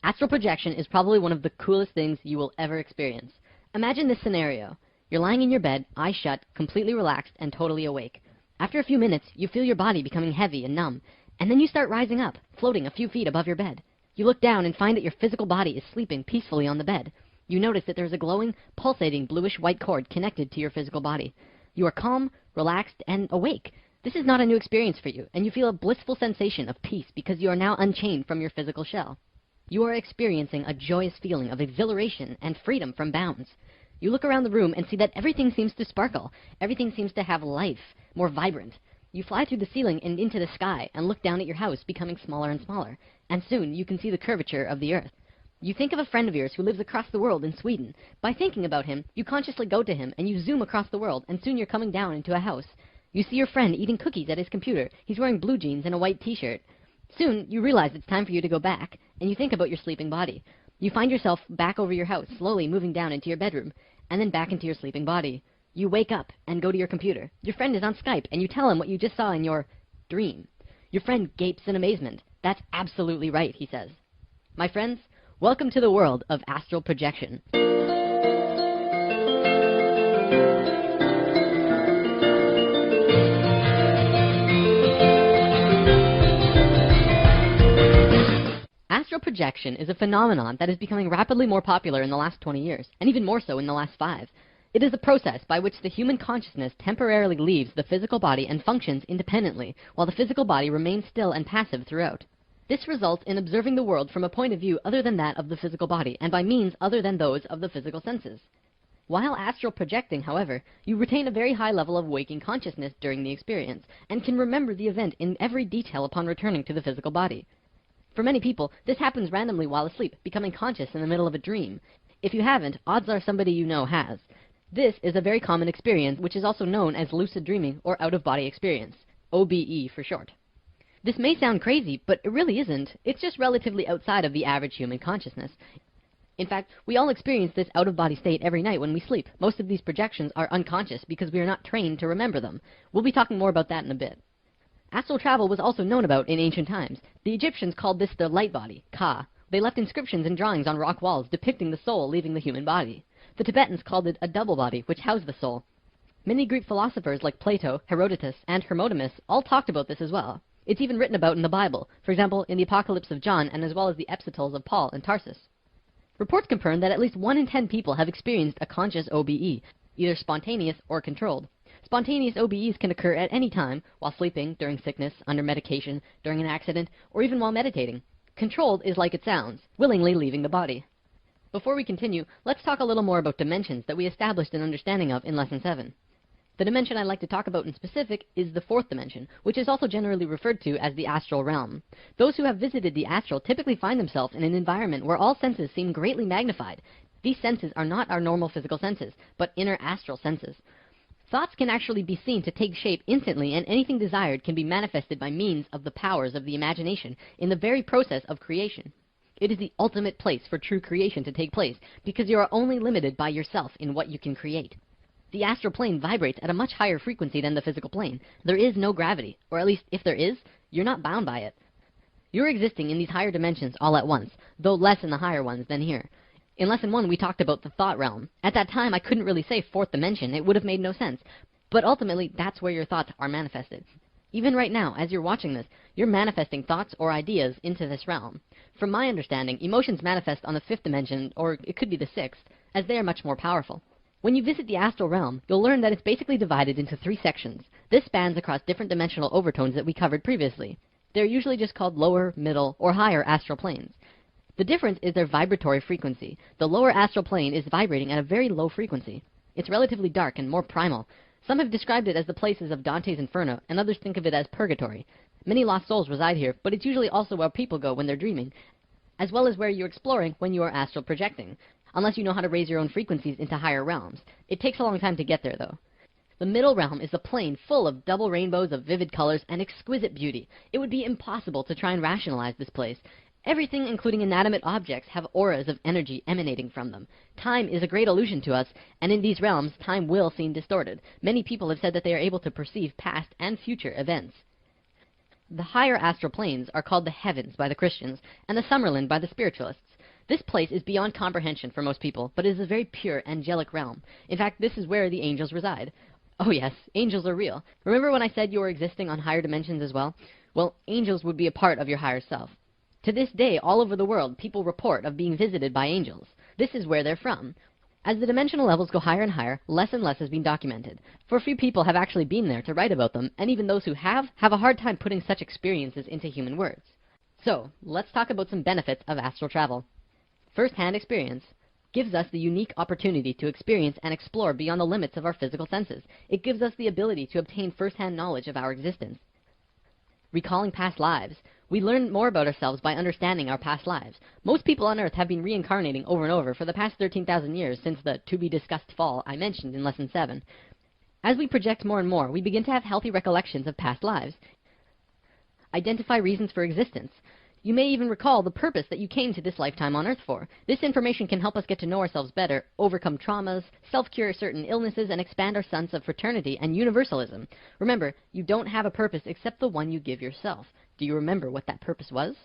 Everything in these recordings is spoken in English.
Astral projection is probably one of the coolest things you will ever experience. Imagine this scenario. You're lying in your bed, eyes shut, completely relaxed, and totally awake. After a few minutes, you feel your body becoming heavy and numb, and then you start rising up, floating a few feet above your bed. You look down and find that your physical body is sleeping peacefully on the bed. You notice that there is a glowing, pulsating, bluish-white cord connected to your physical body. You are calm, relaxed, and awake. This is not a new experience for you, and you feel a blissful sensation of peace because you are now unchained from your physical shell. You are experiencing a joyous feeling of exhilaration and freedom from bounds. You look around the room and see that everything seems to sparkle. Everything seems to have life, more vibrant. You fly through the ceiling and into the sky and look down at your house, becoming smaller and smaller. And soon you can see the curvature of the earth. You think of a friend of yours who lives across the world in Sweden. By thinking about him, you consciously go to him and you zoom across the world, and soon you're coming down into a house. You see your friend eating cookies at his computer. He's wearing blue jeans and a white t-shirt. Soon, you realize it's time for you to go back, and you think about your sleeping body. You find yourself back over your house, slowly moving down into your bedroom, and then back into your sleeping body. You wake up and go to your computer. Your friend is on Skype, and you tell him what you just saw in your dream. Your friend gapes in amazement. That's absolutely right, he says. My friends, welcome to the world of astral projection. Astral projection is a phenomenon that is becoming rapidly more popular in the last 20 years, and even more so in the last 5. It is a process by which the human consciousness temporarily leaves the physical body and functions independently, while the physical body remains still and passive throughout. This results in observing the world from a point of view other than that of the physical body, and by means other than those of the physical senses. While astral projecting, however, you retain a very high level of waking consciousness during the experience, and can remember the event in every detail upon returning to the physical body. For many people, this happens randomly while asleep, becoming conscious in the middle of a dream. If you haven't, odds are somebody you know has. This is a very common experience, which is also known as lucid dreaming or out-of-body experience, OBE for short. This may sound crazy, but it really isn't. It's just relatively outside of the average human consciousness. In fact, we all experience this out-of-body state every night when we sleep. Most of these projections are unconscious because we are not trained to remember them. We'll be talking more about that in a bit. Astral travel was also known about in ancient times. The Egyptians called this the light body, Ka. They left inscriptions and drawings on rock walls depicting the soul leaving the human body. The Tibetans called it a double body, which housed the soul. Many Greek philosophers like Plato, Herodotus, and Hermotimus all talked about this as well. It's even written about in the Bible, for example, in the Apocalypse of John, and as well as the epistles of Paul and Tarsus. Reports confirm that at least 1 in 10 people have experienced a conscious OBE, either spontaneous or controlled. Spontaneous OBEs can occur at any time, while sleeping, during sickness, under medication, during an accident, or even while meditating. Controlled is like it sounds, willingly leaving the body. Before we continue, let's talk a little more about dimensions that we established an understanding of in Lesson 7. The dimension I'd like to talk about in specific is the 4th dimension, which is also generally referred to as the astral realm. Those who have visited the astral typically find themselves in an environment where all senses seem greatly magnified. These senses are not our normal physical senses, but inner astral senses. Thoughts can actually be seen to take shape instantly, and anything desired can be manifested by means of the powers of the imagination in the very process of creation. It is the ultimate place for true creation to take place, because you are only limited by yourself in what you can create. The astral plane vibrates at a much higher frequency than the physical plane. There is no gravity, or at least if there is, you're not bound by it. You're existing in these higher dimensions all at once, though less in the higher ones than here. In Lesson 1, we talked about the thought realm. At that time, I couldn't really say 4th dimension. It would have made no sense. But ultimately, that's where your thoughts are manifested. Even right now, as you're watching this, you're manifesting thoughts or ideas into this realm. From my understanding, emotions manifest on the 5th dimension, or it could be the 6th, as they are much more powerful. When you visit the astral realm, you'll learn that it's basically divided into 3 sections. This spans across different dimensional overtones that we covered previously. They're usually just called lower, middle, or higher astral planes. The difference is their vibratory frequency. The lower astral plane is vibrating at a very low frequency. It's relatively dark and more primal. Some have described it as the places of Dante's Inferno, and others think of it as purgatory. Many lost souls reside here, but it's usually also where people go when they're dreaming, as well as where you're exploring when you are astral projecting, unless you know how to raise your own frequencies into higher realms. It takes a long time to get there, though. The middle realm is a plane full of double rainbows of vivid colors and exquisite beauty. It would be impossible to try and rationalize this place. Everything, including inanimate objects, have auras of energy emanating from them. Time is a great illusion to us, and in these realms, time will seem distorted. Many people have said that they are able to perceive past and future events. The higher astral planes are called the heavens by the Christians, and the Summerland by the spiritualists. This place is beyond comprehension for most people, but it is a very pure, angelic realm. In fact, this is where the angels reside. Oh yes, angels are real. Remember when I said you were existing on higher dimensions as well? Well, angels would be a part of your higher self. To this day, all over the world, people report of being visited by angels. This is where they're from. As the dimensional levels go higher and higher, less and less has been documented. For few people have actually been there to write about them, and even those who have a hard time putting such experiences into human words. So, let's talk about some benefits of astral travel. First-hand experience gives us the unique opportunity to experience and explore beyond the limits of our physical senses. It gives us the ability to obtain first-hand knowledge of our existence. Recalling past lives. We learn more about ourselves by understanding our past lives. Most people on Earth have been reincarnating over and over for the past 13,000 years since the to-be-discussed fall I mentioned in Lesson 7. As we project more and more, we begin to have healthy recollections of past lives. Identify reasons for existence. You may even recall the purpose that you came to this lifetime on Earth for. This information can help us get to know ourselves better, overcome traumas, self-cure certain illnesses, and expand our sense of fraternity and universalism. Remember, you don't have a purpose except the one you give yourself. Do you remember what that purpose was?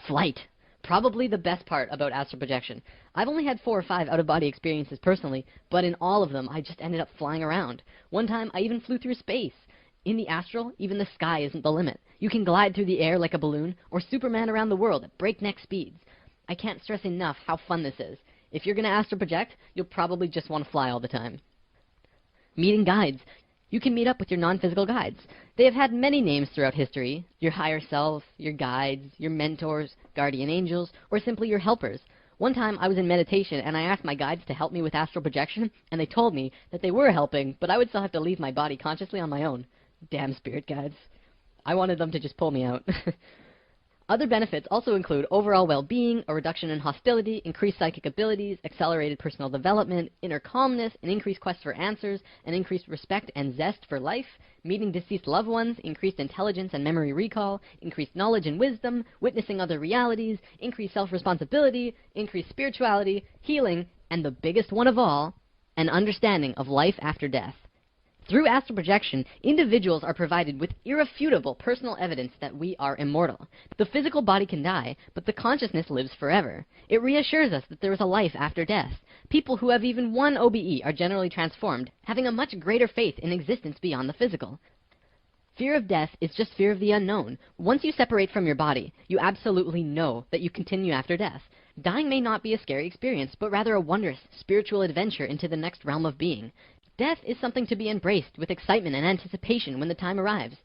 Flight. Probably the best part about astral projection. I've only had 4 or 5 out-of-body experiences personally, but in all of them I just ended up flying around. One time I even flew through space. In the astral, even the sky isn't the limit. You can glide through the air like a balloon, or Superman around the world at breakneck speeds. I can't stress enough how fun this is. If you're going to astral project, you'll probably just want to fly all the time. Meeting guides. You can meet up with your non-physical guides. They have had many names throughout history. Your higher self, your guides, your mentors, guardian angels, or simply your helpers. One time I was in meditation and I asked my guides to help me with astral projection, and they told me that they were helping, but I would still have to leave my body consciously on my own. Damn spirit guides. I wanted them to just pull me out. Other benefits also include overall well-being, a reduction in hostility, increased psychic abilities, accelerated personal development, inner calmness, an increased quest for answers, an increased respect and zest for life, meeting deceased loved ones, increased intelligence and memory recall, increased knowledge and wisdom, witnessing other realities, increased self-responsibility, increased spirituality, healing, and the biggest one of all, an understanding of life after death. Through astral projection, individuals are provided with irrefutable personal evidence that we are immortal. The physical body can die, but the consciousness lives forever. It reassures us that there is a life after death. People who have even one OBE are generally transformed, having a much greater faith in existence beyond the physical. Fear of death is just fear of the unknown. Once you separate from your body, you absolutely know that you continue after death. Dying may not be a scary experience, but rather a wondrous, spiritual adventure into the next realm of being. Death is something to be embraced with excitement and anticipation when the time arrives.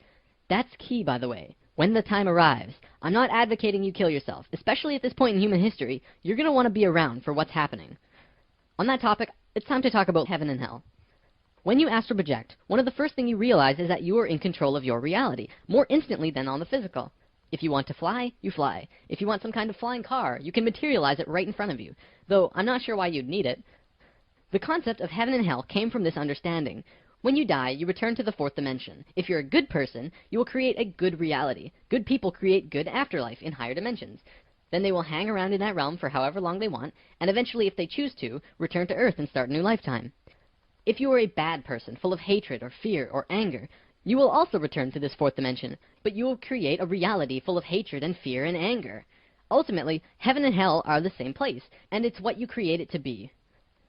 That's key, by the way. When the time arrives. I'm not advocating you kill yourself. Especially at this point in human history, you're going to want to be around for what's happening. On that topic, it's time to talk about heaven and hell. When you astral project, one of the first things you realize is that you are in control of your reality, more instantly than on the physical. If you want to fly, you fly. If you want some kind of flying car, you can materialize it right in front of you. Though I'm not sure why you'd need it. The concept of heaven and hell came from this understanding. When you die, you return to the 4th dimension. If you're a good person, you will create a good reality. Good people create good afterlife in higher dimensions. Then they will hang around in that realm for however long they want, and eventually, if they choose to, return to Earth and start a new lifetime. If you are a bad person, full of hatred or fear or anger, you will also return to this 4th dimension, but you will create a reality full of hatred and fear and anger. Ultimately, heaven and hell are the same place, and it's what you create it to be.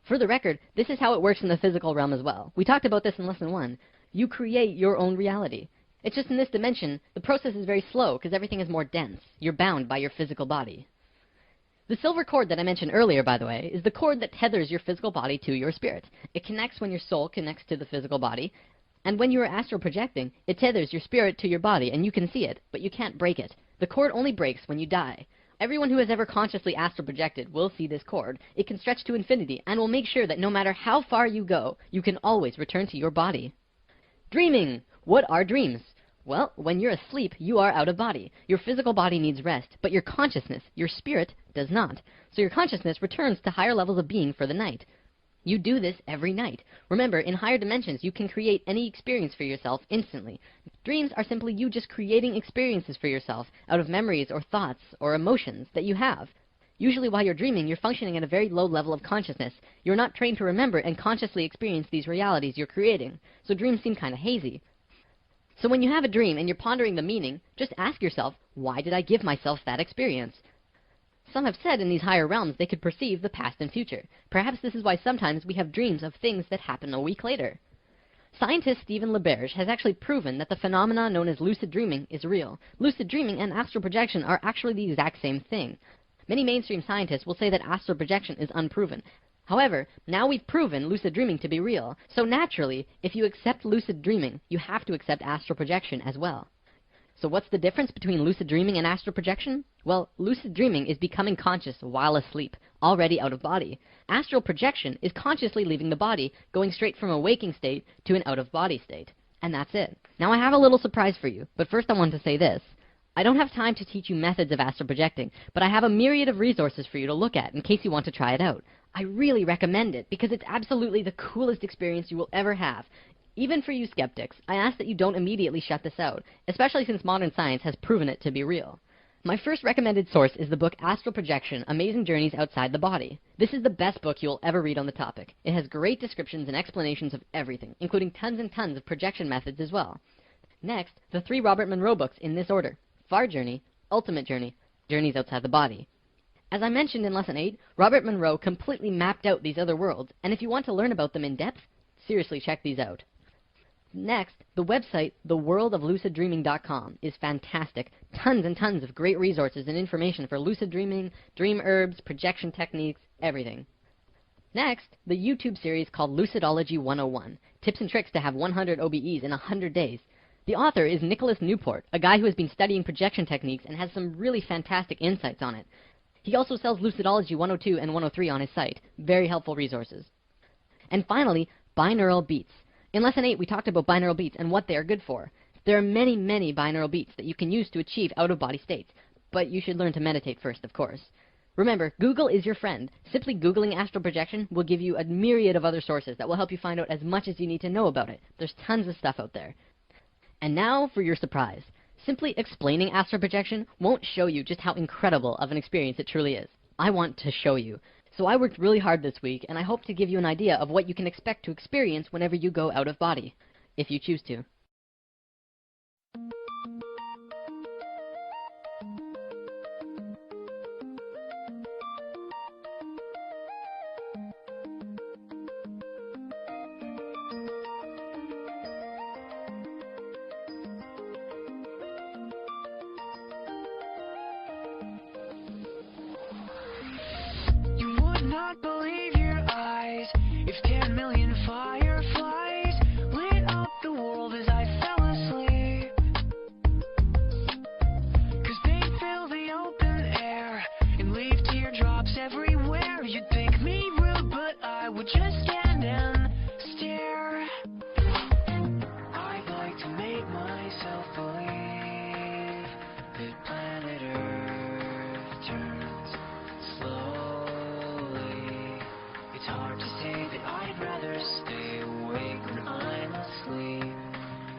For the record, this is how it works in the physical realm as well. We talked about this in Lesson 1. You create your own reality. It's just in this dimension, the process is very slow because everything is more dense. You're bound by your physical body. The silver cord that I mentioned earlier, by the way, is the cord that tethers your physical body to your spirit. It connects when your soul connects to the physical body, and when you are astral projecting, it tethers your spirit to your body, and you can see it, but you can't break it. The cord only breaks when you die. Everyone who has ever consciously astral projected will see this cord. It can stretch to infinity and will make sure that no matter how far you go, you can always return to your body. Dreaming! What are dreams? Well, when you're asleep, you are out of body. Your physical body needs rest, but your consciousness, your spirit, does not. So your consciousness returns to higher levels of being for the night. You do this every night. Remember, in higher dimensions, you can create any experience for yourself instantly. Dreams are simply you just creating experiences for yourself out of memories or thoughts or emotions that you have. Usually while you're dreaming, you're functioning at a very low level of consciousness. You're not trained to remember and consciously experience these realities you're creating, so dreams seem kind of hazy. So when you have a dream and you're pondering the meaning, just ask yourself, why did I give myself that experience? Some have said in these higher realms they could perceive the past and future. Perhaps this is why sometimes we have dreams of things that happen a week later. Scientist Stephen LaBerge has actually proven that the phenomena known as lucid dreaming is real. Lucid dreaming and astral projection are actually the exact same thing. Many mainstream scientists will say that astral projection is unproven. However, now we've proven lucid dreaming to be real. So naturally, if you accept lucid dreaming, you have to accept astral projection as well. So what's the difference between lucid dreaming and astral projection? Well, lucid dreaming is becoming conscious while asleep, already out of body. Astral projection is consciously leaving the body, going straight from a waking state to an out-of-body state. And that's it. Now I have a little surprise for you, but first I want to say this. I don't have time to teach you methods of astral projecting, but I have a myriad of resources for you to look at in case you want to try it out. I really recommend it because it's absolutely the coolest experience you will ever have. Even for you skeptics, I ask that you don't immediately shut this out, especially since modern science has proven it to be real. My first recommended source is the book Astral Projection: Amazing Journeys Outside the Body. This is the best book you will ever read on the topic. It has great descriptions and explanations of everything, including tons and tons of projection methods as well. Next, the 3 Robert Monroe books in this order: Far Journey, Ultimate Journey, Journeys Outside the Body. As I mentioned in Lesson 8, Robert Monroe completely mapped out these other worlds, and if you want to learn about them in depth, seriously check these out. Next, the website theworldofluciddreaming.com is fantastic. Tons and tons of great resources and information for lucid dreaming, dream herbs, projection techniques, everything. Next, the YouTube series called Lucidology 101, tips and tricks to have 100 OBEs in 100 days. The author is Nicholas Newport, a guy who has been studying projection techniques and has some really fantastic insights on it. He also sells Lucidology 102 and 103 on his site. Very helpful resources. And finally, binaural beats. In Lesson 8, we talked about binaural beats and what they are good for. There are many, many binaural beats that you can use to achieve out-of-body states, but you should learn to meditate first, of course. Remember, Google is your friend. Simply Googling astral projection will give you a myriad of other sources that will help you find out as much as you need to know about it. There's tons of stuff out there. And now for your surprise. Simply explaining astral projection won't show you just how incredible of an experience it truly is. I want to show you. So I worked really hard this week, and I hope to give you an idea of what you can expect to experience whenever you go out of body, if you choose to. Not believe your eyes if 10 million fireflies lit up the world as I fell asleep. 'Cause they fill the open air and leave teardrops everywhere. You'd think me rude, but I would just stand and stare. I'd like to make myself believe that planet Earth turns slow. It's hard to say that I'd rather stay awake when I'm asleep,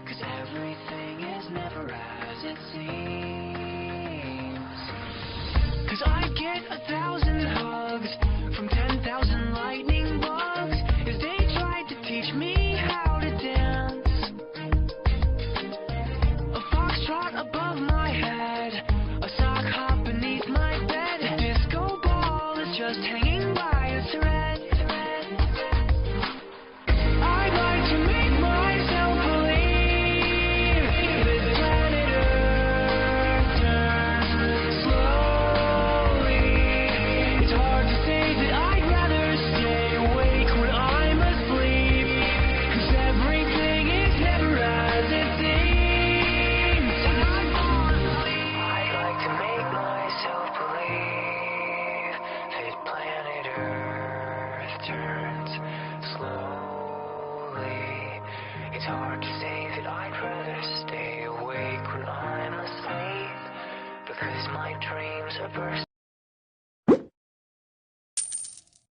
'cause everything is never as it seems. 'Cause I get 1,000 hugs from 10,000 lightning bugs as they tried to teach me how to dance. A foxtrot above my head, a sock hop beneath my bed, a disco ball is just hanging